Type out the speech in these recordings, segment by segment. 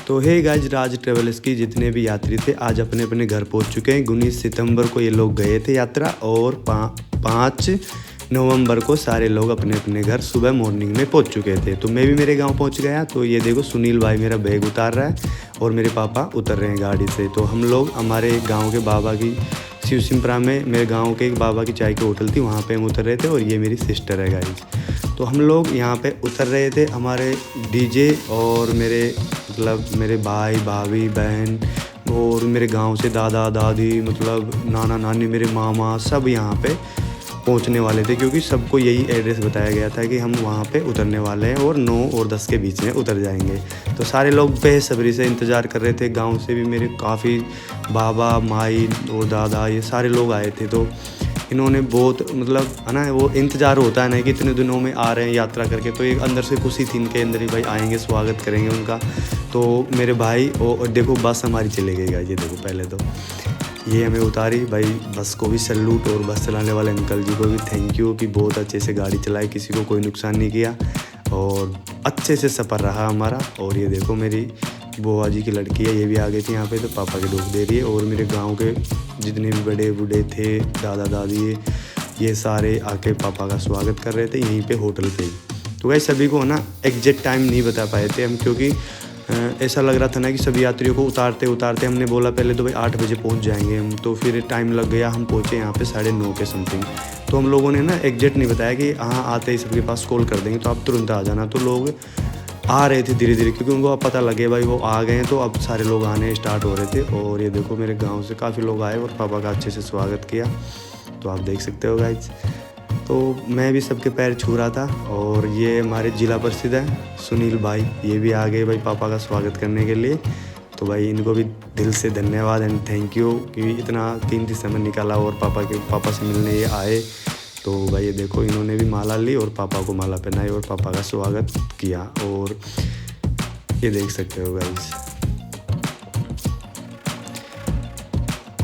तो hey guys, राज travels की जितने भी यात्री थे आज अपने अपने घर पहुंच चुके हैं। 19 सितंबर को ये लोग गए थे यात्रा और 5 नवंबर को सारे लोग अपने अपने घर सुबह मॉर्निंग में पहुंच चुके थे। तो मैं भी मेरे गांव पहुंच गया। तो ये देखो सुनील भाई मेरा बैग उतार रहा है और मेरे पापा उतर रहे हैं गाड़ी से। तो हम लोग हमारे गाँव के बाबा की शिवसिमपुरा में मेरे गाँव के एक बाबा की चाय की होटल थी, वहाँ पर हम उतर रहे थे और ये मेरी सिस्टर है गाइज। तो हम लोग यहाँ पे उतर रहे थे। हमारे डीजे और मेरे भाई भाभी बहन और मेरे गांव से दादा दादी नाना नानी मेरे मामा सब यहाँ पे पहुँचने वाले थे, क्योंकि सबको यही एड्रेस बताया गया था कि हम वहाँ पे उतरने वाले हैं और 9 और 10 के बीच में उतर जाएंगे। तो सारे लोग बेसब्री से इंतज़ार कर रहे थे। गाँव से भी मेरे काफ़ी बाबा माई और दादा ये सारे लोग आए थे। तो इन्होंने बहुत है ना, वो इंतज़ार होता है ना कि इतने दिनों में आ रहे हैं यात्रा करके, तो एक अंदर से खुशी थी इनके अंदर ही, भाई आएंगे स्वागत करेंगे उनका। तो मेरे भाई और देखो बस हमारी चले गई गाइस, ये देखो पहले तो ये हमें उतारी। भाई बस को भी सैल्यूट और बस चलाने वाले अंकल जी को भी थैंक यू कि बहुत अच्छे से गाड़ी चलाई, किसी को कोई नुकसान नहीं किया और अच्छे से सफ़र रहा हमारा। और ये देखो मेरी बुआ जी की लड़की है, ये भी आ गई थी यहाँ पे, तो पापा के डूब दे रही है। और मेरे गांव के जितने भी बड़े बूढ़े थे दादा दादी ये सारे आके पापा का स्वागत कर रहे थे यहीं पे होटल पे। तो भाई सभी को ना एग्जैक्ट टाइम नहीं बता पाए थे हम, क्योंकि ऐसा लग रहा था ना कि सभी यात्रियों को उतारते उतारते हमने बोला पहले तो भाई 8 बजे पहुँच जाएंगे हम, तो फिर टाइम लग गया। हम पहुँचे यहाँ पे 9:30 के समथिंग। तो हम लोगों ने ना एग्जैक्ट नहीं बताया कि हाँ आते ही सबके पास कॉल कर देंगे तो आप तुरंत आ जाना। तो लोग आ रहे थे धीरे धीरे, क्योंकि उनको अब पता लगे भाई वो आ गए हैं, तो अब सारे लोग आने स्टार्ट हो रहे थे। और ये देखो मेरे गांव से काफ़ी लोग आए और पापा का अच्छे से स्वागत किया, तो आप देख सकते हो गाइज। तो मैं भी सबके पैर छू रहा था। और ये हमारे ज़िला प्रसिद्ध है सुनील भाई, ये भी आ गए भाई पापा का स्वागत करने के लिए। तो भाई इनको भी दिल से धन्यवाद एंड थैंक यू कि इतना कीमती समय निकाला और पापा से मिलने ये आए। तो भाई ये देखो इन्होंने भी माला ली और पापा को माला पहनाई और पापा का स्वागत किया, और ये देख सकते हो गाइज।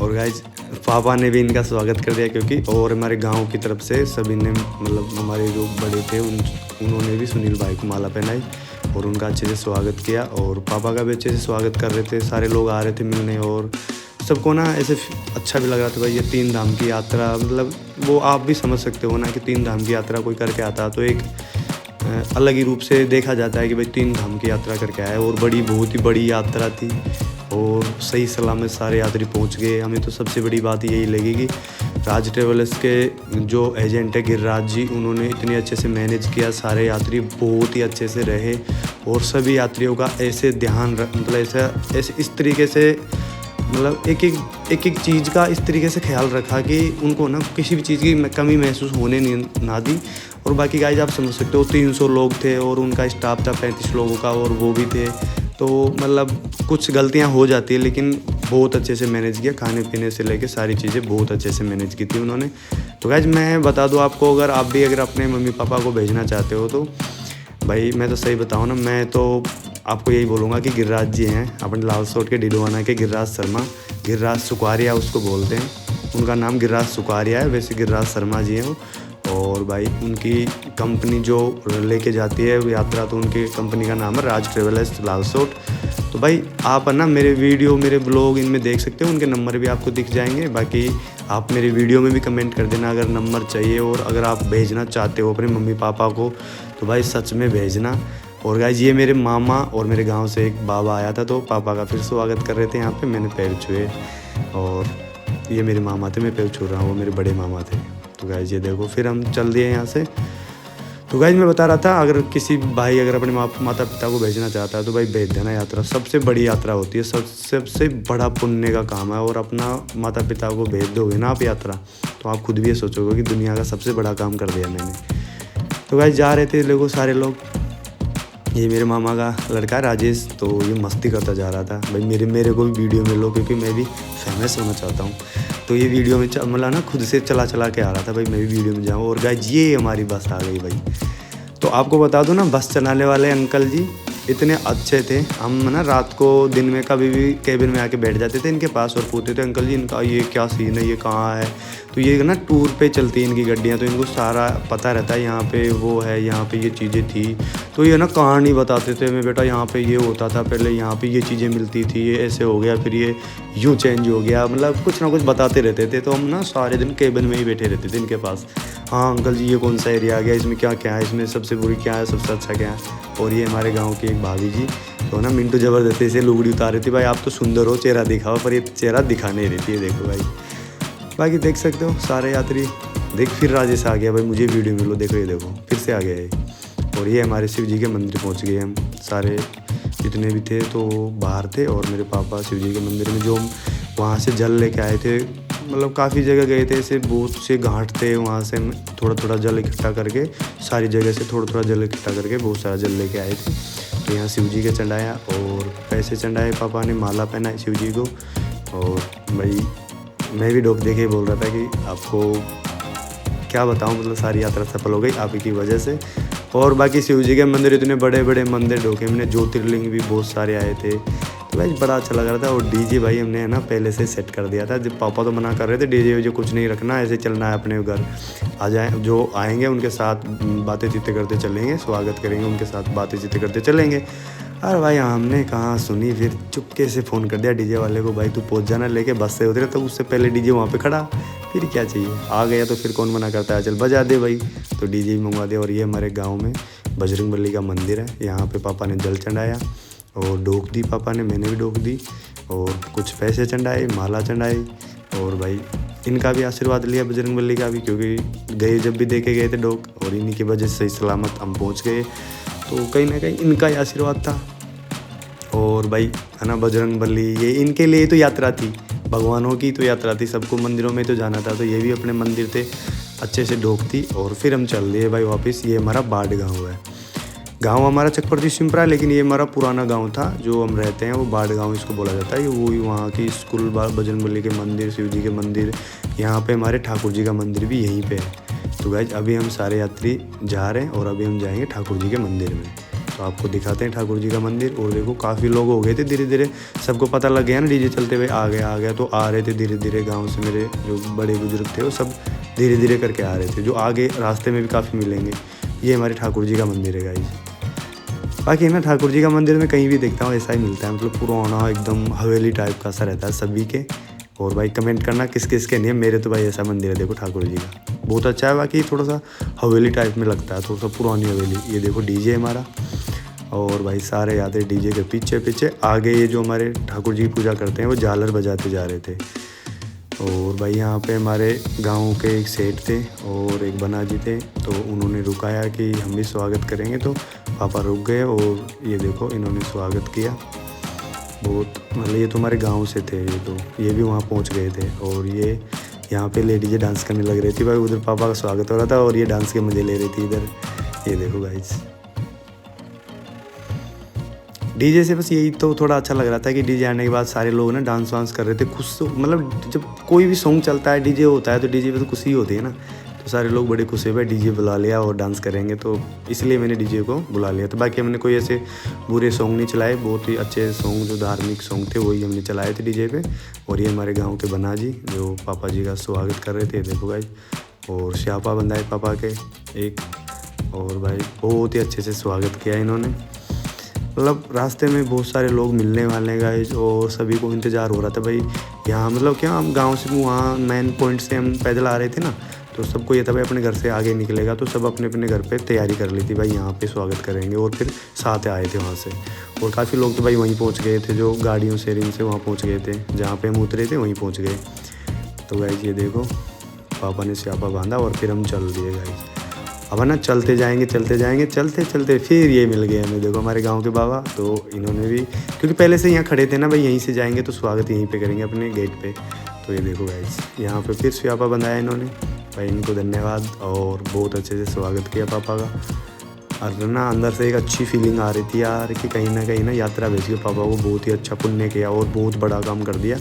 और गाइज पापा ने भी इनका स्वागत कर दिया, क्योंकि और हमारे गांव की तरफ से सभी ने हमारे जो बड़े थे उन्होंने भी सुनील भाई को माला पहनाई और उनका अच्छे से स्वागत किया। और पापा का भी अच्छे से स्वागत कर रहे थे, सारे लोग आ रहे थे मिलने और सबको ना ऐसे अच्छा भी लग रहा था। भाई ये 3 धाम की यात्रा वो आप भी समझ सकते हो ना कि 3 धाम की यात्रा कोई करके आता तो एक अलग ही रूप से देखा जाता है कि भाई 3 धाम की यात्रा करके आया। और बहुत ही बड़ी यात्रा थी और सही सलामत सारे यात्री पहुंच गए। हमें तो सबसे बड़ी बात यही लगी कि राज ट्रेवल्स के जो एजेंट है गिरिराज जी, उन्होंने इतने अच्छे से मैनेज किया, सारे यात्री बहुत ही अच्छे से रहे और सभी यात्रियों का ऐसे ध्यान ऐसे इस तरीके से एक एक चीज़ का इस तरीके से ख्याल रखा कि उनको ना किसी भी चीज़ की कमी महसूस होने ना दी। और बाकी गाइस आप समझ सकते हो 300 लोग थे और उनका स्टाफ था 35 लोगों का और वो भी थे, तो कुछ गलतियां हो जाती है, लेकिन बहुत अच्छे से मैनेज किया। खाने पीने से लेके सारी चीज़ें बहुत अच्छे से मैनेज की थी उन्होंने। तो गाइस मैं बता दूं आपको, अगर आप भी अपने मम्मी पापा को भेजना चाहते हो तो भाई मैं तो सही बताऊँ ना, मैं तो आपको यही बोलूँगा कि गिरिराज जी हैं अपने लालसोट के डिडवाना के गिरिराज शर्मा, गिरिराज सुकारिया उसको बोलते हैं, उनका नाम गिरिराज सुकारिया है, वैसे गिरिराज शर्मा जी हैं वो। और भाई उनकी कंपनी जो लेके जाती है यात्रा, तो उनकी कंपनी का नाम है राज ट्रेवल्स लालसोट। तो भाई आप है ना मेरे वीडियो मेरे ब्लॉग इनमें देख सकते हो, उनके नंबर भी आपको दिख जाएंगे। बाकी आप मेरे वीडियो में भी कमेंट कर देना अगर नंबर चाहिए, और अगर आप भेजना चाहते हो अपने मम्मी पापा को तो भाई सच में भेजना। और गाइज ये मेरे मामा और मेरे गांव से एक बाबा आया था, तो पापा का फिर स्वागत कर रहे थे यहाँ पे, मैंने पैर छुए। और ये मेरे मामा थे, मैं पैर छू रहा हूँ, वो मेरे बड़े मामा थे। तो गाइज ये देखो फिर हम चल दिए यहाँ से। तो गाइज मैं बता रहा था, अगर किसी भाई अगर अपने माता पिता को भेजना चाहता है तो भाई भेज देना। यात्रा सबसे बड़ी यात्रा होती है, सबसे बड़ा पुण्य का काम है। और अपना माता पिता को भेज दोगे ना आप यात्रा, तो आप खुद भी ये सोचोगे कि दुनिया का सबसे बड़ा काम कर दिया मैंने। तो गाइज जा रहे थे लोगों सारे लोग, ये मेरे मामा का लड़का है राजेश, तो ये मस्ती करता जा रहा था। भाई मेरे को भी वीडियो में लो, क्योंकि मैं भी फेमस होना चाहता हूँ। तो ये वीडियो में ना खुद से चला के आ रहा था, भाई मैं भी वीडियो में जाऊँ। और गाइज ये हमारी बस आ गई भाई। तो आपको बता दूँ ना, बस चलाने वाले अंकल जी इतने अच्छे थे। हम ना रात को दिन में कभी भी केबिन में आके बैठ जाते थे इनके पास और पूछते थे अंकल जी इनका ये क्या सीन है, ये कहाँ है। तो ये ना टूर पे चलती हैं इनकी गड्डियाँ, तो इनको सारा पता रहता है यहाँ पे वो है, यहाँ पे ये चीज़ें थी। तो तो ये ना कहानी बताते थे हमें, बेटा यहाँ पे ये होता था पहले, यहाँ पे ये चीज़ें मिलती थी, ये ऐसे हो गया, फिर ये यूँ चेंज हो गया, मतलब कुछ ना कुछ बताते रहते थे। तो हम ना सारे दिन केबिन में ही बैठे रहते थे इनके पास। हाँ अंकल जी ये कौन सा एरिया आ गया, इसमें क्या क्या है, इसमें सबसे बुरी क्या है, सबसे अच्छा क्या है। और ये हमारे गाँव की एक भाभी जी, तो ना मिंटू ज़बरदस्ती से लुगड़ी उतार रही थी, भाई आप तो सुंदर हो, चेहरा दिखाओ, पर ये चेहरा दिखा नहीं रही थी। ये देखो भाई, बाकी देख सकते हो सारे यात्री। देख फिर राजेश आ गया भाई, मुझे वीडियो मिलो, देखो ये देखो फिर से आ गया है। और ये हमारे शिव जी के मंदिर पहुंच गए हम सारे, जितने भी थे तो बाहर थे, और मेरे पापा शिव जी के मंदिर में जो वहाँ से जल लेके आए थे, मतलब काफ़ी जगह गए थे, ऐसे बहुत से घाट थे, वहाँ से थोड़ा थोड़ा जल इकट्ठा करके, सारी जगह से थोड़ा थोड़ा जल इकट्ठा करके बहुत सारा जल लेके आए थे। तो यहाँ शिव जी के चढ़ाया और पैसे चढ़ाए, पापा ने माला पहनाई शिव जी को। और भाई मैं भी डोक देके बोल रहा था कि आपको क्या बताऊं, मतलब सारी यात्रा सफल हो गई आप ही की वजह से। और बाकी शिव जी के मंदिर इतने बड़े बड़े मंदिर ढोके हमने, ज्योतिर्लिंग भी बहुत सारे आए थे, तो भाई बड़ा अच्छा लग रहा था। और डीजे भाई हमने है ना पहले से सेट कर दिया था, जब पापा तो मना कर रहे थे डीजे वीजे कुछ नहीं रखना, ऐसे चलना है अपने घर, आ जाए जो आएंगे उनके साथ बातें चीतें करते चलेंगे, स्वागत करेंगे उनके साथ, बातें चीतें करते चलेंगे। अरे भाई हमने कहाँ सुनी, फिर चुपके से फ़ोन कर दिया डीजे वाले को, भाई तू पहुँच जाना, लेके बस से उतरे तो उससे पहले डीजे वहाँ पे खड़ा, फिर क्या चाहिए, आ गया तो फिर कौन मना करता है, चल बजा दे भाई। तो डीजे भी मंगवा दिया। और ये हमारे गांव में बजरंगबली का मंदिर है, यहाँ पे पापा ने जल चढ़ाया और डोक दी पापा ने, मैंने भी डोक दी, और कुछ पैसे चढ़ाए, माला चढ़ाई। और भाई इनका भी आशीर्वाद लिया बजरंगबली का भी, क्योंकि गए जब भी देखे गए थे डोक, और इन्हीं की वजह से सही सलामत हम पहुँच गए, तो कहीं ना कहीं इनका ही आशीर्वाद था। और भाई है ना बजरंगबली, ये इनके लिए तो यात्रा थी, भगवानों की तो यात्रा थी, सबको मंदिरों में तो जाना था, तो ये भी अपने मंदिर थे, अच्छे से ढोक थी। और फिर हम चल दिए भाई वापस। ये हमारा बाढ़ गांव है, गांव हमारा चकपरती सिमरा, लेकिन ये हमारा पुराना गांव था जो हम रहते हैं, वो बाढ़ गांव इसको बोला जाता है। वो वहाँ की स्कूल, बजरंगबली के मंदिर, शिव जी के मंदिर, यहाँ पे हमारे ठाकुर जी का मंदिर भी यहीं पे है। तो गाइज अभी हम सारे यात्री जा रहे हैं और अभी हम जाएंगे ठाकुर जी के मंदिर में, तो आपको दिखाते हैं ठाकुर जी का मंदिर। और देखो काफ़ी लोग हो गए थे, धीरे धीरे सबको पता लग गया ना, डीजे चलते हुए आ गया, तो आ रहे थे धीरे धीरे, गांव से मेरे जो बड़े बुजुर्ग थे वो सब धीरे धीरे करके आ रहे थे, जो आगे रास्ते में भी काफ़ी मिलेंगे। ये हमारे ठाकुर जी का मंदिर है गाइज। बाकी है ना ठाकुर जी का मंदिर में कहीं भी देखता हूँ ऐसा ही मिलता है, मतलब पुराना एकदम हवेली टाइप का सा रहता है सभी के। और भाई कमेंट करना किस किस के नहीं है, मेरे तो भाई ऐसा मंदिर है देखो ठाकुर जी का, बहुत अच्छा है। बाकी थोड़ा सा हवेली टाइप में लगता है, थोड़ा सा पुरानी हवेली। ये देखो डीजे हमारा, और भाई सारे यात्री डीजे के पीछे पीछे आगे। ये जो हमारे ठाकुर जी की पूजा करते हैं वो झालर बजाते जा रहे थे। और भाई यहाँ पे हमारे गांव के एक सेठ थे और एक बना जी थे, तो उन्होंने रुकाया कि हम भी स्वागत करेंगे, तो पापा रुक गए और ये देखो इन्होंने स्वागत किया। बहुत मतलब ये तो हमारे गांव से थे, ये भी वहाँ पहुँच गए थे। और ये यहाँ पे लेडीजें डांस करने लग रही थी भाई, उधर पापा का स्वागत हो रहा था और ये डांस के मज़े ले रही थी इधर। ये देखो गाइस, डीजे से बस यही तो थोड़ा अच्छा लग रहा था कि डीजे आने के बाद सारे लोग ना डांस वांस कर रहे थे खुश, मतलब जब कोई भी सॉन्ग चलता है डीजे होता है तो डीजे पे तो खुशी होती है ना, तो सारे लोग बड़े खुश हुए भाई डीजे बुला लिया और डांस करेंगे, तो इसलिए मैंने डीजे को बुला लिया। तो बाकी हमने कोई ऐसे बुरे सॉन्ग नहीं चलाए, बहुत ही अच्छे सॉन्ग जो धार्मिक सॉन्ग थे वही हमने चलाए थे डीजे पे। और ये हमारे गाँव के बना जी जो पापा जी का स्वागत कर रहे थे, देखो भाई, और स्यापा बंधाए पापा के एक, और भाई बहुत ही अच्छे से स्वागत किया इन्होंने। मतलब रास्ते में बहुत सारे लोग मिलने वाले हैं गाइस, और सभी को इंतज़ार हो रहा था भाई यहाँ, मतलब क्या हम गांव से वहाँ मेन पॉइंट से हम पैदल आ रहे थे ना, तो सबको ये था भाई अपने घर से आगे निकलेगा, तो सब अपने अपने घर पे तैयारी कर ली थी भाई यहाँ पे स्वागत करेंगे। और फिर साथ आए थे वहाँ से, और काफ़ी लोग तो भाई वहीं पहुँच गए थे, जो गाड़ियों से रिंग से वहाँ पहुँच गए थे, जहाँ पर हम उतरे थे वहीं पहुँच गए। तो गाइस ये देखो पापा ने स्यापा बांधा और फिर हम चल दिए गाइस। अब ना चलते जाएंगे चलते चलते फिर ये मिल गए हमें, देखो हमारे गांव के बाबा। तो इन्होंने भी, क्योंकि पहले से यहाँ खड़े थे ना भाई, यहीं से जाएंगे तो स्वागत यहीं पे करेंगे अपने गेट पे। तो ये देखो गाइस यहाँ पे फिर स्यापा बंधाया इन्होंने भाई, इनको धन्यवाद, और बहुत अच्छे से स्वागत किया पापा का। और ना अंदर से एक अच्छी फीलिंग आ रही थी यार कि कहीं ना यात्रा भेजी पापा को, बहुत ही अच्छा पुण्य किया और बहुत बड़ा काम कर दिया।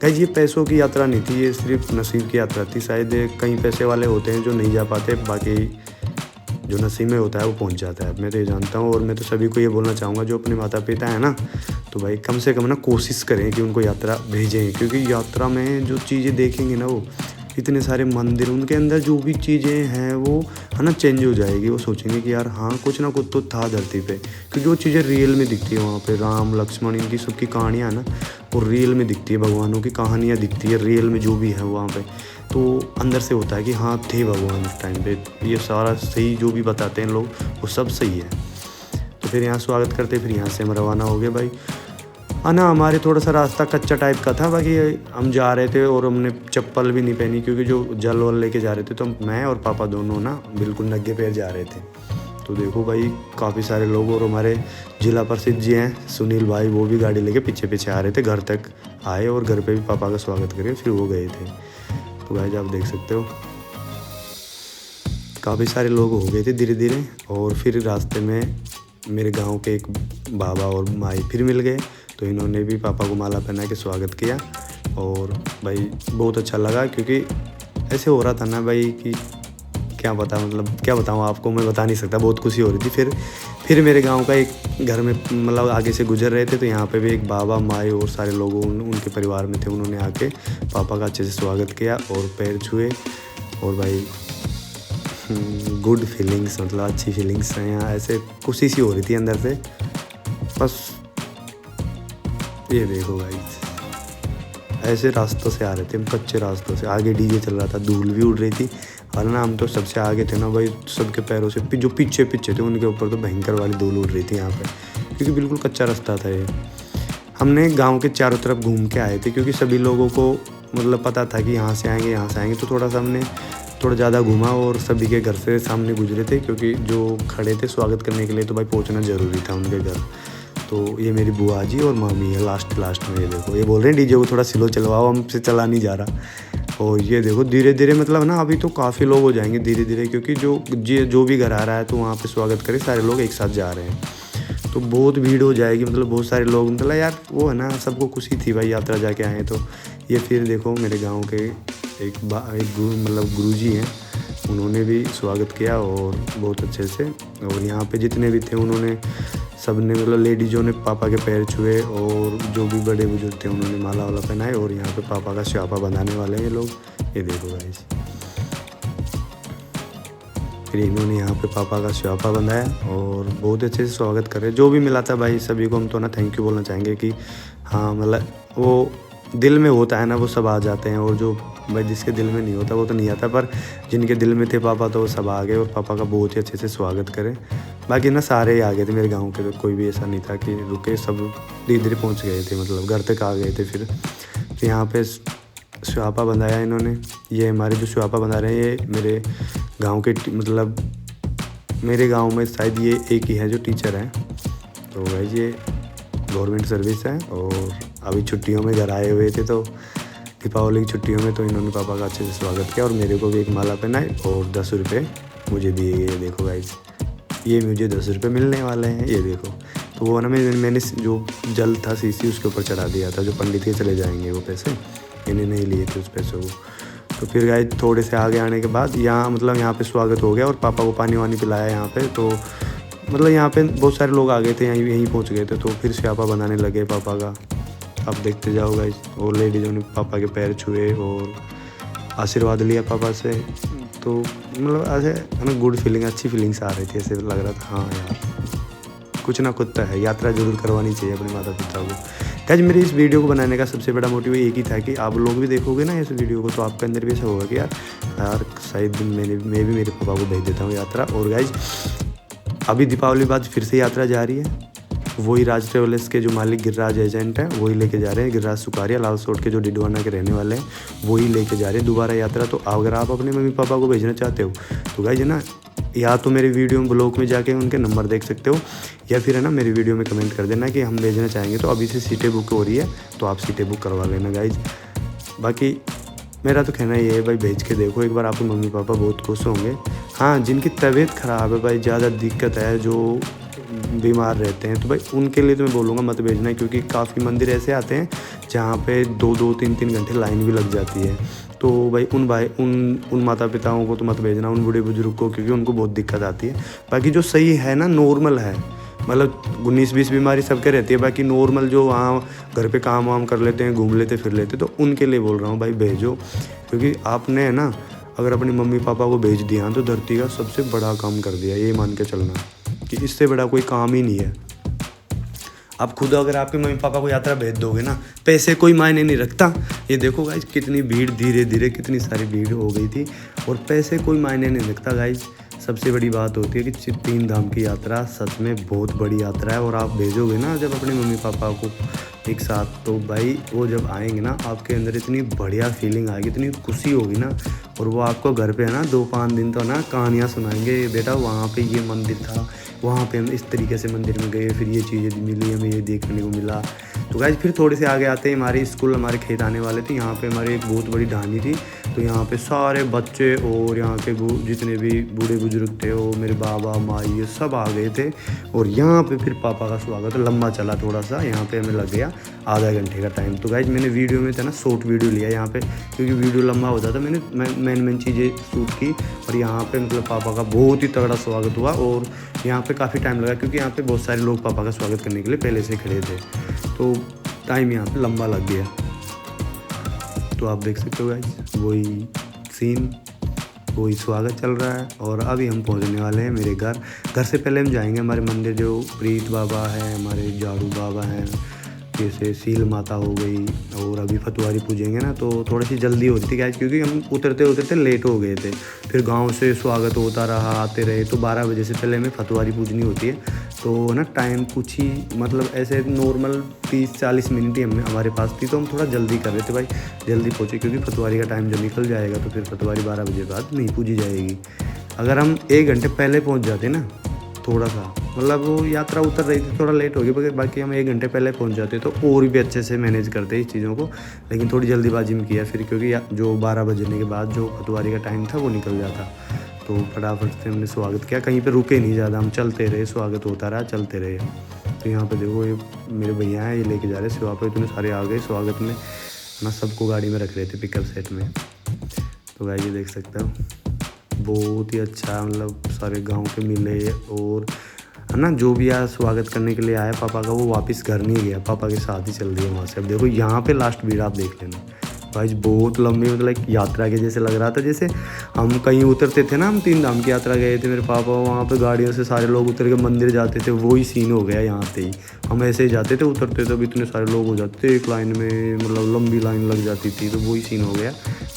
गाइस ये पैसों की यात्रा नहीं थी, ये सिर्फ नसीब की यात्रा थी। शायद कई पैसे वाले होते हैं जो नहीं जा पाते, बाकी जो नसीब में होता है वो पहुंच जाता है, मैं तो ये जानता हूँ। और मैं तो सभी को ये बोलना चाहूँगा जो अपने माता पिता है ना, तो भाई कम से कम ना कोशिश करें कि उनको यात्रा भेजें, क्योंकि यात्रा में जो चीज़ें देखेंगे ना वो इतने सारे मंदिर, उनके अंदर जो भी चीज़ें हैं वो है ना चेंज हो जाएगी। वो सोचेंगे कि यार हाँ कुछ ना कुछ तो था धरती पे, क्योंकि वो चीज़ें रियल में दिखती है वहाँ पे। राम लक्ष्मण इनकी सबकी कहानियाँ ना वो रियल में दिखती है, भगवानों की कहानियाँ दिखती है रियल में जो भी है वहाँ पे। तो अंदर से होता है कि हाँ थे भगवान उस टाइम पे, ये सारा सही जो भी बताते हैं लोग वो सब सही है। तो फिर यहाँ स्वागत करते, फिर यहाँ से हम रवाना हो गए भाई। हाँ ना, हमारे थोड़ा सा रास्ता कच्चा टाइप का था, बाकी हम जा रहे थे और हमने चप्पल भी नहीं पहनी, क्योंकि जो जल वल लेके जा रहे थे तो मैं और पापा दोनों ना बिल्कुल नंगे पैर जा रहे थे। तो देखो भाई काफ़ी सारे लोग, और हमारे जिला प्रसिद्ध जी हैं सुनील भाई, वो भी गाड़ी लेके पीछे पीछे आ रहे थे। घर तक आए और घर पे भी पापा का स्वागत करके फिर वो गए थे। तो भाई आप देख सकते हो काफ़ी सारे लोग हो गए थे धीरे धीरे। और फिर रास्ते में मेरे गांव के एक बाबा और माई फिर मिल गए, तो इन्होंने भी पापा को माला पहना के स्वागत किया। और भाई बहुत अच्छा लगा, क्योंकि ऐसे हो रहा था ना भाई कि क्या पता, मतलब क्या बताऊँ आपको, मैं बता नहीं सकता, बहुत खुशी हो रही थी। फिर मेरे गांव का एक घर में मतलब आगे से गुजर रहे थे, तो यहाँ पे भी एक बाबा माई और सारे लोग उनके परिवार में थे, उन्होंने आके पापा का अच्छे से स्वागत किया और पैर छुए। और भाई गुड फीलिंग्स, मतलब अच्छी फीलिंग्स हैं यहाँ, ऐसे खुशी सी हो रही थी अंदर से। बस ये देखो भाई, ऐसे रास्तों से आ रहे थे हम, कच्चे रास्तों से। आगे डीजे चल रहा था, धूल भी उड़ रही थी, और ना हम तो सबसे आगे थे ना भाई, सबके पैरों से जो पीछे पीछे थे उनके ऊपर तो भयंकर वाली धूल उड़ रही थी यहाँ पे, क्योंकि बिल्कुल कच्चा रास्ता था ये। हमने गांव के चारों तरफ घूम के आए थे, क्योंकि सभी लोगों को मतलब पता था कि यहाँ से आएंगे, तो थोड़ा सा हमने थोड़ा ज़्यादा घूमा और सभी के घर से सामने गुजरे थे, क्योंकि जो खड़े थे स्वागत करने के लिए तो भाई पहुँचना ज़रूरी था उनके घर। तो ये मेरी बुआ जी और मामी है लास्ट में, ये देखो ये बोल रहे हैं डीजे को थोड़ा स्लो चलवाओ, हमसे चला नहीं जा रहा। और ये देखो धीरे धीरे, मतलब ना अभी तो काफ़ी लोग हो जाएंगे धीरे धीरे, क्योंकि जो भी घर आ रहा है तो वहाँ पे स्वागत करें, सारे लोग एक साथ जा रहे हैं, तो बहुत भीड़ हो जाएगी। मतलब बहुत सारे लोग, मतलब यार वो है ना, सबको खुशी थी भाई यात्रा जाके आए। तो ये फिर देखो मेरे गाँव के एक गुरुजी हैं, उन्होंने भी स्वागत किया और बहुत अच्छे से। और यहाँ पे जितने भी थे उन्होंने सब ने, मतलब लेडीज़ों ने पापा के पैर छुए, और जो भी बड़े बुजुर्ग थे उन्होंने माला वाला पहनाए। और यहाँ पे पापा का स्यापा बंधाने वाले हैं ये लोग, ये देखो गाइस। फिर इन्होंने यहाँ पे पापा का स्यापा बंधाया और बहुत अच्छे से स्वागत करे। जो भी मिला था भाई सभी को हम तो ना थैंक यू बोलना चाहेंगे कि हाँ, मतलब वो दिल में होता है ना वो सब आ जाते हैं, और जो भाई जिसके दिल में नहीं होता वो तो नहीं आता, पर जिनके दिल में थे पापा तो वो सब आ गए और पापा का बहुत ही अच्छे से स्वागत करें। बाकी ना सारे ही आ गए थे मेरे गांव के, तो कोई भी ऐसा नहीं था कि रुके, सब धीरे धीरे पहुंच गए थे, मतलब घर तक आ गए थे। फिर यहाँ पे स्यापा बंधाया इन्होंने। ये हमारे जो स्यापा बंधा रहे हैं ये मेरे गाँव के, मतलब मेरे गाँव में शायद ये एक ही है जो टीचर हैं। तो भाई ये गवर्नमेंट सर्विस है, और अभी छुट्टियों में घर आए हुए थे, तो दीपावली की छुट्टियों में तो इन्होंने पापा का अच्छे से स्वागत किया। और मेरे को भी एक माला पहनाई और 10 रुपये मुझे दिए गए। देखो गाइस, ये मुझे 10 रुपये मिलने वाले हैं, ये देखो। तो वो ना मैंने जो जल था सीसी उसके ऊपर चढ़ा दिया था, जो पंडित के चले जाएंगे वो पैसे, इन्हें नहीं लिए थे उस पैसे को। तो फिर गाइस थोड़े से आगे आने के बाद यहाँ, मतलब यहाँ पे स्वागत हो गया और पापा को पानी वानी पिलाया यहाँ पे। तो मतलब यहाँ पे बहुत सारे लोग आ गए थे, यहीं पहुँच गए थे। तो फिर स्यापा बनाने लगे पापा का, आप देखते जाओ गाइस। और लेडीज़ों ने पापा के पैर छुए और आशीर्वाद लिया पापा से। तो मतलब ऐसे है ना गुड फीलिंग, अच्छी फीलिंग्स आ रही थी, ऐसे लग रहा था हाँ यार कुछ ना कुछ तो है, यात्रा जरूर करवानी चाहिए अपने माता पिता को। गाइस मेरे इस वीडियो को बनाने का सबसे बड़ा मोटिव एक ही था कि आप लोग भी देखोगे ना इस वीडियो को, तो आपके अंदर भी ऐसा होगा कि यार शायद मैं भी मेरे पापा को भेज देता हूँ यात्रा। और गाइस अभी दीपावली बाद फिर से यात्रा जा रही है, वही राज ट्रेवल्स के जो मालिक गिरिराज एजेंट हैं वही लेके जा रहे हैं। गिरिराज सुकारिया लाल सोट के जो डिडवाना के रहने वाले हैं वही लेके जा रहे हैं दोबारा यात्रा। तो अगर आप अपने मम्मी पापा को भेजना चाहते हो तो गाइस है ना, या तो मेरे वीडियो में ब्लॉग में जाके उनके नंबर देख सकते हो, या फिर है ना मेरे वीडियो में कमेंट कर देना कि हम भेजना चाहेंगे। तो अभी से सीटें बुक हो रही है, तो आप सीटें बुक करवा लेना गाइज। बाकी मेरा तो कहना ये है भाई, भेज के देखो एक बार, आपके मम्मी पापा बहुत खुश होंगे। हाँ, जिनकी तबीयत ख़राब है भाई, ज़्यादा दिक्कत है, जो बीमार रहते हैं, तो भाई उनके लिए तो मैं बोलूँगा मत भेजना, क्योंकि काफ़ी मंदिर ऐसे आते हैं जहाँ पे 2-2, 3-3 घंटे लाइन भी लग जाती है। तो भाई उन माता पिताओं को तो मत भेजना, उन बूढ़े बुजुर्ग को, क्योंकि उनको बहुत दिक्कत आती है। बाकी जो सही है ना, नॉर्मल है, मतलब 19-20 बीमारी सबके रहती है, बाकी नॉर्मल जो वहाँ घर पे काम वाम कर लेते हैं, घूम लेते फिर लेते, तो उनके लिए बोल रहा हूँ भाई भेजो। क्योंकि आपने है ना अगर अपने मम्मी पापा को भेज दिया तो धरती का सबसे बड़ा काम कर दिया, ये मान के चलना कि इससे बड़ा कोई काम ही नहीं है। आप खुद अगर आपके मम्मी पापा को यात्रा भेज दोगे ना, पैसे कोई मायने नहीं रखता। ये देखो गाइज कितनी भीड़, धीरे धीरे कितनी सारी भीड़ हो गई थी, और पैसे कोई मायने नहीं रखता गाइज। सबसे बड़ी बात होती है कि 3 धाम की यात्रा सच में बहुत बड़ी यात्रा है, और आप भेजोगे ना जब अपने मम्मी पापा को एक साथ, तो भाई वो जब आएंगे ना आपके अंदर इतनी बढ़िया फीलिंग आएगी, इतनी खुशी होगी ना, और वो आपको घर पे है ना 2-5 दिन तो ना कहानियाँ सुनाएंगे, बेटा वहाँ पे ये मंदिर था, वहाँ पे हम इस तरीके से मंदिर में गए, फिर ये चीज़ें मिली, हमें ये देखने को मिला। तो गाइस फिर थोड़े से आगे आते हैं, हमारे स्कूल हमारे खेत आने वाले थे, यहाँ पे हमारे एक बहुत बड़ी ढानी थी, तो यहाँ पे सारे बच्चे और यहाँ के जितने भी बूढ़े बुजुर्ग थे, वो मेरे बाबा माई ये सब आ गए थे। और यहाँ पे फिर पापा का स्वागत लंबा चला थोड़ा सा, यहाँ पे हमें लग गया आधा घंटे का टाइम। तो गाइज मैंने वीडियो में था ना शॉर्ट वीडियो लिया यहाँ पे, क्योंकि वीडियो लंबा हो जाता, मैंने मेन चीज़ें शूट की। और यहाँ पे मतलब पापा का बहुत ही तगड़ा स्वागत हुआ, और यहाँ पे काफ़ी टाइम लगा, क्योंकि यहाँ पे बहुत सारे लोग पापा का स्वागत करने के लिए पहले से खड़े थे, तो टाइम यहाँ पे लंबा लग गया। तो आप देख सकते हो गाइस वही सीन, वही स्वागत चल रहा है। और अभी हम पहुँचने वाले हैं मेरे घर से पहले हम जाएंगे हमारे मंदिर, जो प्रीत बाबा है, हमारे झाड़ू बाबा हैं, जैसे सील माता हो गई, और अभी फतवारी पूजेंगे ना, तो थोड़ी सी जल्दी हो रही थी गाइस, क्योंकि हम उतरते लेट हो गए थे। फिर गांव से स्वागत होता रहा, आते रहे, तो 12 बजे से पहले हमें फतवारी पूजनी होती है। तो ना टाइम कुछ ही मतलब ऐसे नॉर्मल 30-40 मिनट ही हमारे पास थी, तो हम थोड़ा जल्दी कर रहे थे भाई, जल्दी पहुँचे, क्योंकि फतवारी का टाइम जब निकल जाएगा तो फिर फतवारी 12 बजे बाद नहीं पूजी जाएगी। अगर हम 1 घंटे पहले पहुँच जाते ना, थोड़ा सा मतलब वो यात्रा उतर रही थी, थोड़ा लेट हो गया, बाकी हम 1 घंटे पहले पहुंच जाते तो और भी अच्छे से मैनेज करते इस चीज़ों को। लेकिन थोड़ी जल्दीबाजी में किया फिर, क्योंकि जो 12 बजने के बाद जो फतवारी का टाइम था वो निकल जाता। तो फटाफट से हमने स्वागत किया, कहीं पे रुके नहीं ज़्यादा, हम चलते रहे, स्वागत होता रहा, चलते रहे। तो यहाँ पर देखो ये मेरे भैया हैं, ये लेके जा रहे सेवा पे, इतने सारे आ गए स्वागत में ना, सबको गाड़ी में रख रहे थे पिकअप सेट में। तो गाइस ये देख सकते हो बहुत ही अच्छा, मतलब सारे गाँव के मिले, और है ना जो भी आज स्वागत करने के लिए आया पापा का, वो वापस घर नहीं गया, पापा के साथ ही चल दिया वहाँ से। अब देखो यहाँ पे लास्ट भीड़ आप देख लेना भाई, बहुत लंबी, मतलब यात्रा के जैसे लग रहा था, जैसे हम कहीं उतरते थे ना, हम 3 धाम की यात्रा गए थे मेरे पापा, वहाँ पे गाड़ियों से सारे लोग उतर के मंदिर जाते थे, वही सीन हो गया यहाँ पे ही। हम ऐसे ही जाते थे, उतरते थे, अब इतने सारे लोग हो जाते थे एक लाइन में, मतलब लंबी लाइन लग जाती थी, तो वही सीन हो गया।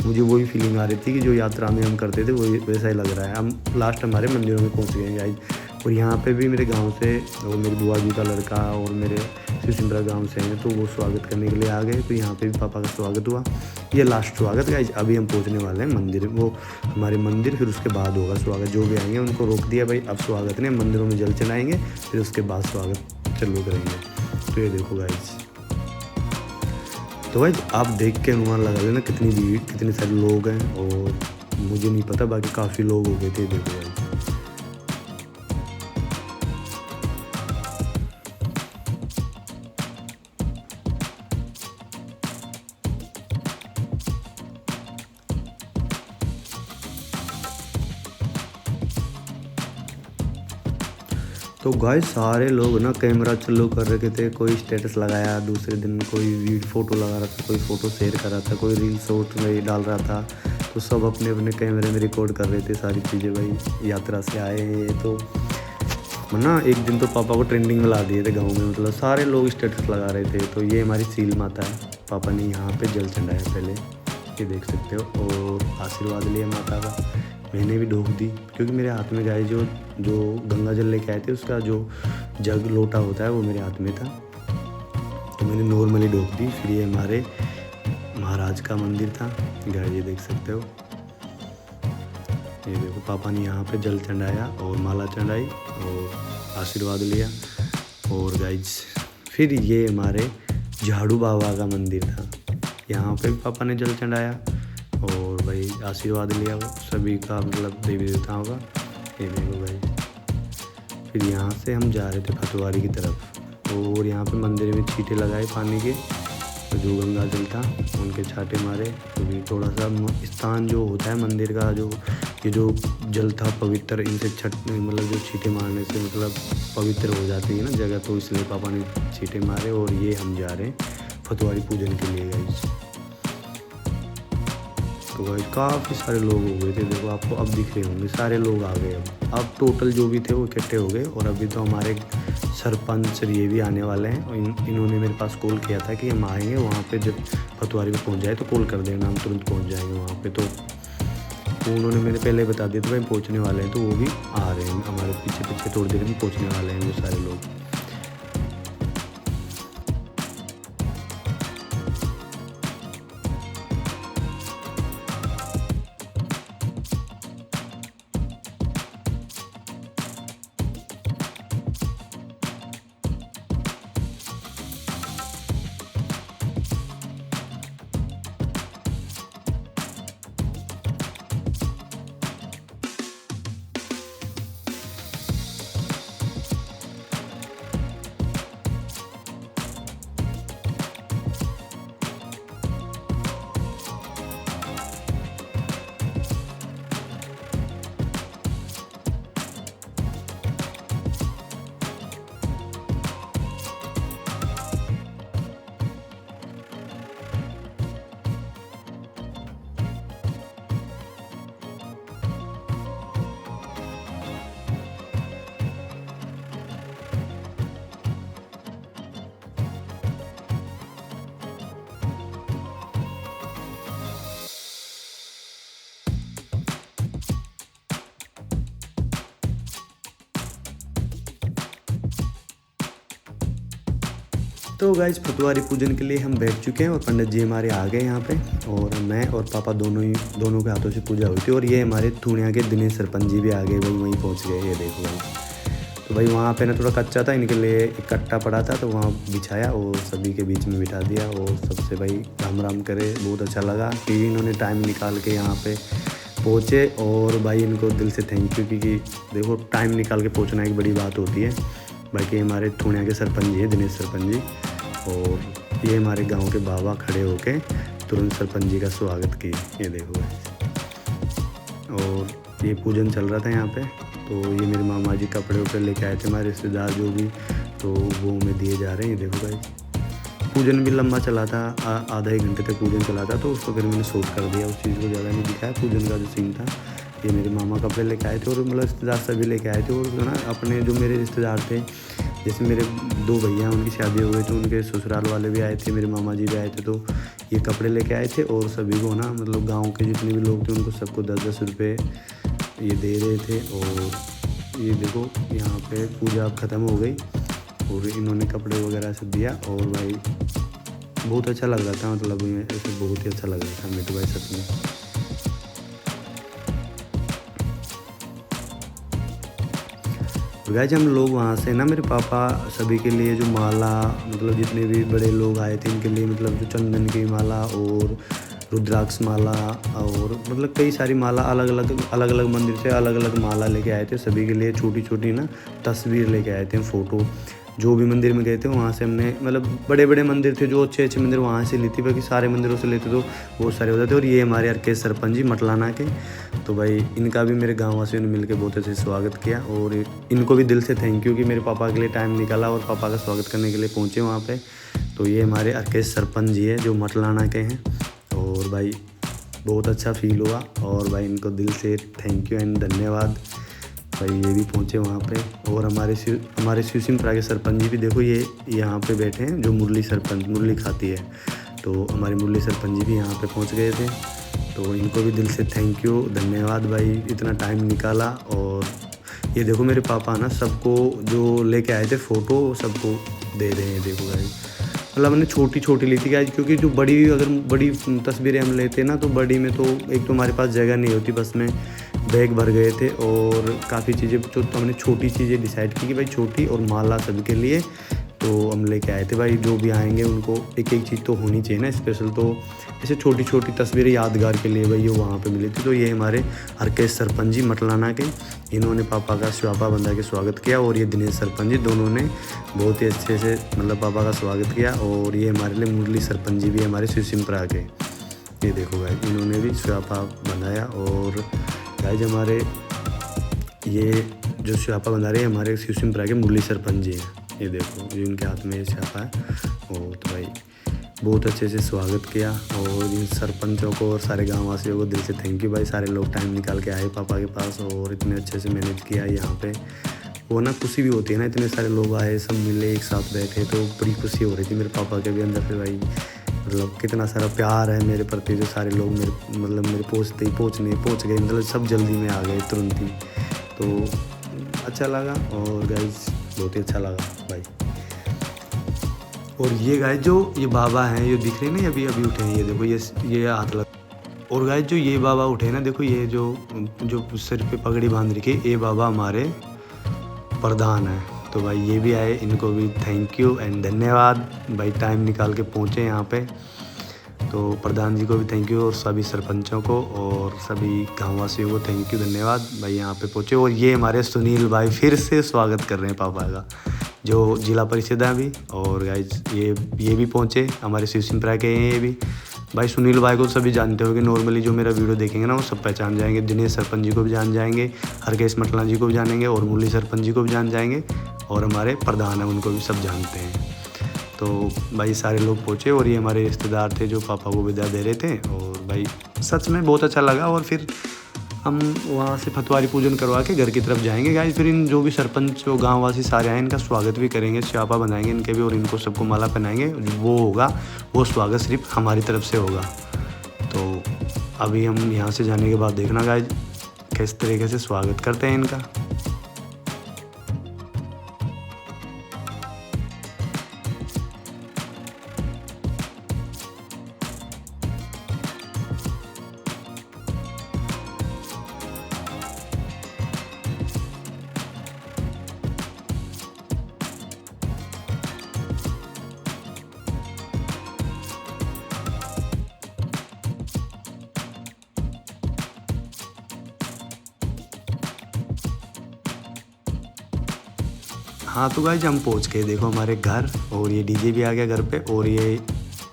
मुझे वही फीलिंग आ रही थी कि जो यात्रा में हम करते थे वही वैसा ही लग रहा है। हम लास्ट हमारे मंदिरों में पहुँच गए गाइस। और यहाँ पे भी मेरे गांव से और मेरी बुआ जी का लड़का और मेरे शिवसिंद्रा गांव से हैं, तो वो स्वागत करने के लिए आ गए, तो यहाँ पे भी पापा का स्वागत हुआ। ये लास्ट स्वागत गाइस, अभी हम पहुँचने वाले हैं मंदिर, वो हमारे मंदिर, फिर उसके बाद होगा स्वागत। जो भी आएंगे उनको रोक दिया भाई, अब स्वागत नहीं, मंदिरों में जल चलाएँगे, फिर उसके बाद स्वागत चालू करेंगे। तो ये देखो गाइस, तो भाई आप देख के अनुमान लगा लेना कितनी भीड़, कितने सारे लोग हैं, और मुझे नहीं पता बाकी काफ़ी लोग हो गए थे। देखो भाई तो गाइस सारे लोग ना कैमरा चालू कर रखे थे, कोई स्टेटस लगाया, दूसरे दिन कोई वीडियो फोटो लगा रहा था, कोई फ़ोटो शेयर कर रहा था, कोई रील शॉर्ट में डाल रहा था, तो सब अपने अपने कैमरे में रिकॉर्ड कर रहे थे सारी चीज़ें। भाई यात्रा से आए हैं ये, तो ना एक दिन तो पापा को ट्रेंडिंग में ला दिए थे गाँव में, मतलब सारे लोग स्टेटस लगा रहे थे। तो ये हमारी सील माता है, पापा ने यहाँ पर जल चढ़ाया पहले, ये देख सकते हो, और आशीर्वाद लिया माता का। मैंने भी ढोक दी, क्योंकि मेरे हाथ में गाय जो गंगा जल लेके आए थे, उसका जो जग लोटा होता है वो मेरे हाथ में था, तो मैंने नॉर्मली ढोक दी। फिर ये हमारे महाराज का मंदिर था गाय, ये देख सकते हो, ये देखो पापा ने यहाँ पे जल चढ़ाया और माला चढ़ाई और आशीर्वाद लिया। और गाइज फिर ये हमारे झाड़ू बाबा का मंदिर था, यहाँ पे भी पापा ने जल चढ़ाया और भाई आशीर्वाद लिया वो सभी का, मतलब देवी देवताओं का। ये देखो भाई, फिर यहाँ से हम जा रहे थे फतवारी की तरफ, और यहाँ पे मंदिर में छींटे लगाए पानी के, जो गंगा जल था उनके छाटे मारे, क्योंकि थोड़ा सा स्थान जो होता है मंदिर का, जो ये जो जल था पवित्र, इनसे मतलब जो छींटे मारने से मतलब पवित्र हो जाती है ना जगह, तो इसलिए पापा ने छींटे मारे। और ये हम जा रहे हैं फतवारी पूजन के लिए गाइस। तो गाइस काफ़ी सारे लोग हो गए थे, देखो आपको अब दिख रहे होंगे सारे लोग आ गए। अब टोटल जो भी थे वो इकट्ठे हो गए। और अभी तो हमारे सरपंच ये भी आने वाले हैं, और इन्होंने मेरे पास कॉल किया था कि हम आएंगे वहाँ पे, जब फतवारी पे पहुँच जाए तो कॉल कर देना, हम तुरंत पहुँच जाएंगे वहाँ पे। तो उन्होंने मेरे पहले बता दिया था भाई पहुँचने वाले हैं, तो वो भी आ रहे हैं हमारे पीछे पीछे, थोड़ी देर में पहुँचने वाले हैं वो सारे लोग। तो गाइज फतवारी पूजन के लिए हम बैठ चुके हैं और पंडित जी हमारे आ गए यहाँ पे, और मैं और पापा दोनों के हाथों से पूजा हुई थी। और ये हमारे थूणिया के दिनेश सरपंच जी भी आ गए, भाई वहीं पहुँच गए, ये देखो भाई। तो भाई वहाँ पे ना थोड़ा कच्चा था, इनके लिए एक कट्टा पड़ा था, तो वहाँ बिछाया और सभी के बीच में बिठा दिया, और सबसे भाई राम राम करे। बहुत अच्छा लगा कि इन्होंने टाइम निकाल के यहाँ पे पहुँचे, और भाई इनको दिल से थैंक यू, क्योंकि देखो टाइम निकाल के पहुँचना एक बड़ी बात होती है। बाकी हमारे थूणिया के सरपंच जी हैं, दिनेश सरपंच जी, और ये हमारे गांव के बाबा खड़े होके तुरंत सरपंच जी का स्वागत किए, ये देखो भाई। और ये पूजन चल रहा था यहाँ पे, तो ये मेरे मामा जी कपड़े वपड़े लेके आए थे, हमारे रिश्तेदार जो भी, तो वो हमें दिए जा रहे हैं, ये देखो भाई। पूजन भी लंबा चला था, आधा एक घंटे तक पूजन चला था, तो उसको फिर मैंने शूट कर दिया, उस चीज़ को ज़्यादा नहीं दिखाया। पूजन का जो सीन था, ये मेरे मामा कपड़े लेके आए थे, और मतलब रिश्तेदार सभी लेके आए थे। और ना अपने जो मेरे रिश्तेदार थे, जैसे मेरे 2 भैया उनकी शादी हो गई, तो उनके ससुराल वाले भी आए थे, मेरे मामा जी भी आए थे, तो ये कपड़े लेके आए थे। और सभी को ना मतलब गांव के जितने भी लोग थे उनको सबको 10-10 रुपये ये दे रहे थे। और ये देखो यहाँ पे पूजा अब ख़त्म हो गई, और इन्होंने कपड़े वगैरह सब दिया, और भाई बहुत अच्छा लग रहा था, मतलब ऐसे बहुत ही अच्छा लग रहा था मेरे भाई सच में। गाइस हम लोग वहाँ से ना, मेरे पापा सभी के लिए जो माला, मतलब जितने भी बड़े लोग आए थे इनके लिए, मतलब जो चंदन की माला और रुद्राक्ष माला, और मतलब कई सारी माला अलग अलग मंदिर से अलग अलग माला लेके आए थे सभी के लिए। छोटी छोटी ना तस्वीर लेके आए थे, फ़ोटो, जो भी मंदिर में गए थे वहाँ से हमने, मतलब बड़े बड़े मंदिर थे जो अच्छे मंदिर, वहाँ से ली थी। बाकी सारे मंदिरों से लेते तो बहुत सारे हो जाते। और ये हमारे अर्केश सरपंच जी मटलाना के, तो भाई इनका भी मेरे गाँव वासियों ने मिलकर बहुत अच्छे से स्वागत किया, और इनको भी दिल से थैंक यू कि मेरे पापा के लिए टाइम निकाला और पापा का स्वागत करने के लिए पहुँचे वहाँ पर। तो ये हमारे अर्केश सरपंच जी है जो मटलाना के हैं, और भाई बहुत अच्छा फील हुआ, और भाई इनको दिल से थैंक यू एंड धन्यवाद। भाई ये भी पहुँचे वहाँ पे। और हमारे शिवसिंहपुरा के सरपंच जी भी देखो ये यहाँ पे बैठे हैं, जो मुरली खाती है, तो हमारे मुरली सरपंच जी भी यहाँ पे पहुँच गए थे। तो इनको भी दिल से थैंक यू, धन्यवाद भाई, इतना टाइम निकाला। और ये देखो मेरे पापा ना सबको जो लेके आए थे फ़ोटो सबको दे रहे हैं, देखो भाई। मतलब हमने छोटी छोटी ली थी गाइस, क्योंकि जो अगर बड़ी तस्वीरें हम लेते ना, तो बड़ी में तो एक तो हमारे पास जगह नहीं होती, बस में बैग भर गए थे, और काफ़ी चीज़ें तो हमने छोटी चीज़ें डिसाइड की कि भाई छोटी, और माला सबके लिए, तो हम लेके आए थे भाई। जो भी आएंगे उनको एक एक चीज़ तो होनी चाहिए ना स्पेशल, तो ऐसे छोटी छोटी तस्वीरें यादगार के लिए भाई ये वहाँ पे मिली थी। तो ये हमारे हरकेश सरपंच जी मटलाना के, इन्होंने पापा का स्यापा बंधा के स्वागत किया, और ये दिनेश सरपंच जी दोनों ने बहुत ही अच्छे से मतलब पापा का स्वागत किया। और ये हमारे लिए मुरली सरपंच जी भी हमारे शिवसिमपुरा के, ये देखो भाई इन्होंने भी स्यापा बनाया। और गाइज हमारे ये जो स्यापा बना रहे हैं हमारे शिवसिमपुरा के मुरली सरपंच जी हैं, ये देखो ये उनके हाथ में ये स्यापा है। और तो भाई बहुत अच्छे से स्वागत किया, और इन सरपंचों को और सारे गाँव वासियों को दिल से थैंक यू भाई। सारे लोग टाइम निकाल के आए पापा के पास और इतने अच्छे से मैनेज किया यहाँ पे। वो ना खुशी भी होती है ना, इतने सारे लोग आए, सब मिले एक साथ बैठे, तो बड़ी खुशी हो रही थी मेरे पापा के भी अंदर से भाई। मतलब कितना सारा प्यार है मेरे प्रति, जो सारे लोग मेरे पहुँच गए, मतलब सब जल्दी में आ गए तुरंत ही। तो अच्छा लगा, और गाइस बहुत ही अच्छा लगा भाई। और ये गाइस जो ये बाबा हैं, ये दिख रहे हैं ना, अभी अभी उठे हैं, ये देखो ये हाथ लग। और गाइस जो ये बाबा उठे हैं ना, देखो ये जो सिर पे पगड़ी बांध रखी है, ये बाबा हमारे प्रधान हैं। तो भाई ये भी आए, इनको भी थैंक यू एंड धन्यवाद भाई, टाइम निकाल के पहुँचे यहाँ पे। तो प्रधान जी को भी थैंक यू, और सभी सरपंचों को और सभी गाँववासियों को थैंक यू धन्यवाद भाई, यहाँ पे पहुँचे। और ये हमारे सुनील भाई फिर से स्वागत कर रहे हैं पापा का, जो जिला परिषद है अभी। और गाइज ये भी पहुँचे, हमारे शिवसिमपुरा के हैं ये भी भाई। सुनील भाई को सभी जानते हो कि नॉर्मली जो मेरा वीडियो देखेंगे ना वो सब पहचान जाएंगे। दिनेश सरपंच जी को भी जान जाएंगे, हरकेश मटला जी को भी जानेंगे, और मुरली सरपंच जी को भी जान जाएंगे, और हमारे प्रधान हैं उनको भी सब जानते हैं। तो भाई सारे लोग पहुँचे, और ये हमारे रिश्तेदार थे जो पापा को विदा दे रहे थे। और भाई सच में बहुत अच्छा लगा। और फिर हम वहाँ से फतवारी पूजन करवा के घर की तरफ जाएंगे गाइस। फिर इन जो भी सरपंच जो गाँव वासी सारे आए इनका स्वागत भी करेंगे, स्यापा बनाएंगे इनके भी, और इनको सबको माला पहनाएंगे। वो होगा, वो स्वागत सिर्फ हमारी तरफ से होगा। तो अभी हम यहाँ से जाने के बाद देखना गाइस किस तरीके से स्वागत करते हैं इनका। हाँ तो गाइज हम पहुँच गए देखो हमारे घर, और ये डीजे भी आ गया घर पे, और ये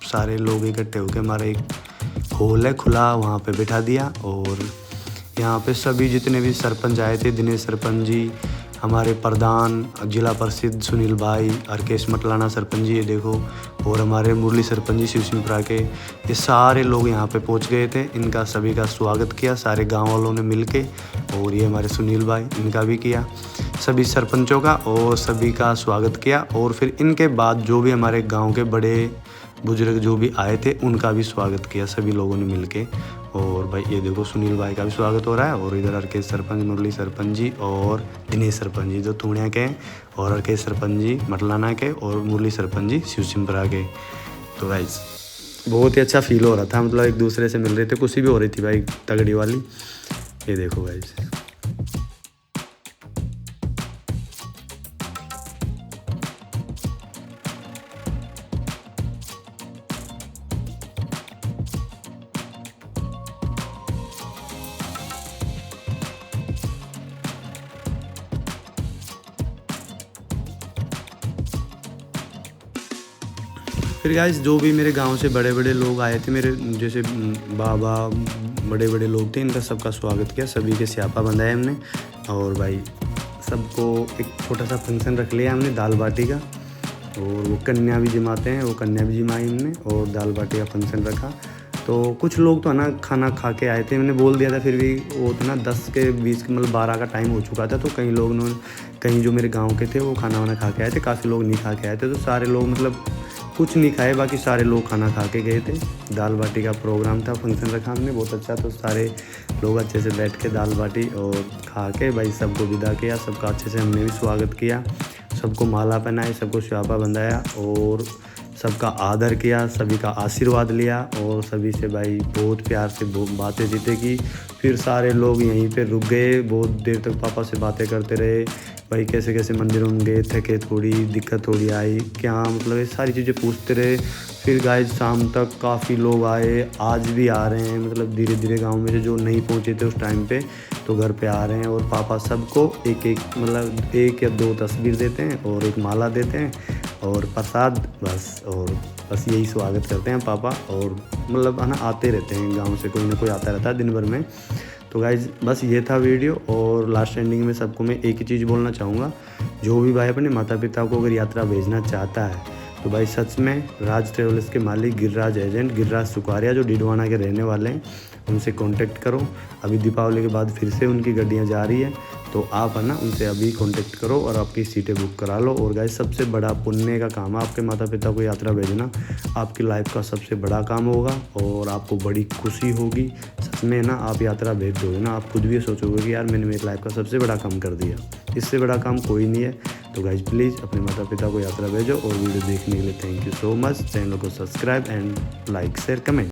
सारे लोग इकट्ठे होकर हमारा एक हॉल है खुला, वहाँ पे बिठा दिया। और यहाँ पे सभी जितने भी सरपंच आए थे, दिनेश सरपंच जी, हमारे प्रधान जिला परिषद सुनील भाई, हरकेश मटलाना सरपंच जी, ये देखो, और हमारे मुरली सरपंच जी शिवसिमपुरा के, ये सारे लोग यहाँ पे पहुँच गए थे। इनका सभी का स्वागत किया सारे गांव वालों ने मिलके, और ये हमारे सुनील भाई इनका भी किया, सभी सरपंचों का और सभी का स्वागत किया। और फिर इनके बाद जो भी हमारे गाँव के बड़े बुजुर्ग जो भी आए थे उनका भी स्वागत किया सभी लोगों ने मिलके। और भाई ये देखो सुनील भाई का भी स्वागत हो रहा है, और इधर हरकेश सरपंच, मुरली सरपंच जी और दिनेश सरपंच जी जो तूणिया के, और हरकेश सरपंच जी मटलाना के, और मुरली सरपंच जी शिवसिमपुरा के। तो भाई बहुत ही अच्छा फील हो रहा था, मतलब एक दूसरे से मिल रहे थे, खुशी भी हो रही थी भाई तगड़ी वाली। ये देखो भाई फिर गाइस जो भी मेरे गांव से बड़े बड़े लोग आए थे, मेरे जैसे बाबा बड़े बड़े लोग थे, इनका सबका स्वागत किया, सभी के स्यापा बंधाया हमने। और भाई सबको एक छोटा सा फंक्शन रख लिया हमने दाल बाटी का, और वो कन्या भी जमाते हैं, वो कन्या भी जमाई हमने, और दाल बाटी का फंक्शन रखा। तो कुछ लोग तो है ना खाना खा के आए थे, मैंने बोल दिया था, फिर भी वो तो ना 10 के 20 मतलब 12 का टाइम हो चुका था। तो कहीं जो मेरे गांव के थे वो खाना वाना खा के आए थे, काफ़ी लोग नहीं खा के आए थे। तो सारे लोग मतलब कुछ नहीं खाए, बाकी सारे लोग खाना खा के गए थे। दाल बाटी का प्रोग्राम था, फंक्शन रखा हमने बहुत अच्छा। तो सारे लोग अच्छे से बैठ के दाल बाटी और खा के भाई सबको विदा किया, सबका अच्छे से हमने भी स्वागत किया, सबको माला पहनाई, सबको स्यापा बंधाया, और सबका आदर किया, सभी का आशीर्वाद लिया, और सभी से भाई बहुत प्यार से बातें जीते की। फिर सारे लोग यहीं पे रुक गए, बहुत देर तक पापा से बातें करते रहे, भाई कैसे कैसे मंदिरों में गए, थके थोड़ी, दिक्कत थोड़ी आई क्या, मतलब ये सारी चीज़ें पूछते रहे। फिर गाइस शाम तक काफ़ी लोग आए, आज भी आ रहे हैं, मतलब धीरे धीरे गांव में से जो नहीं पहुंचे थे उस टाइम पे तो घर पे आ रहे हैं। और पापा सबको एक एक मतलब 1 या 2 तस्वीर देते हैं और एक माला देते हैं और प्रसाद बस। और बस यही स्वागत करते हैं पापा। और मतलब है ना आते रहते हैं गांव से, कोई ना कोई आता रहता है दिन भर में। तो गाइज़ बस ये था वीडियो। और लास्ट एंडिंग में सबको मैं एक ही चीज़ बोलना चाहूँगा, जो भी भाई अपने माता पिता को अगर यात्रा भेजना चाहता है तो भाई सच में राज ट्रेवल्स के मालिक गिरिराज एजेंट गिरिराज सुखारिया जो डिडवाना के रहने वाले हैं उनसे कांटेक्ट करो। अभी दीपावली के बाद फिर से उनकी गाड़ियाँ जा रही है, तो आप है ना उनसे अभी कांटेक्ट करो और आपकी सीटें बुक करा लो। और गाइस सबसे बड़ा पुण्य का काम है आपके माता पिता को यात्रा भेजना, आपकी लाइफ का सबसे बड़ा काम होगा और आपको बड़ी खुशी होगी। सच में ना आप यात्रा भेज दोगे ना, आप खुद भी सोचोगे कि यार मैंने मेरी लाइफ का सबसे बड़ा काम कर दिया, इससे बड़ा काम कोई नहीं है। तो गाइज प्लीज़ अपने माता पिता को यात्रा भेजो। और वीडियो देखने के लिए thank you so much. Channel को subscribe and like share comment.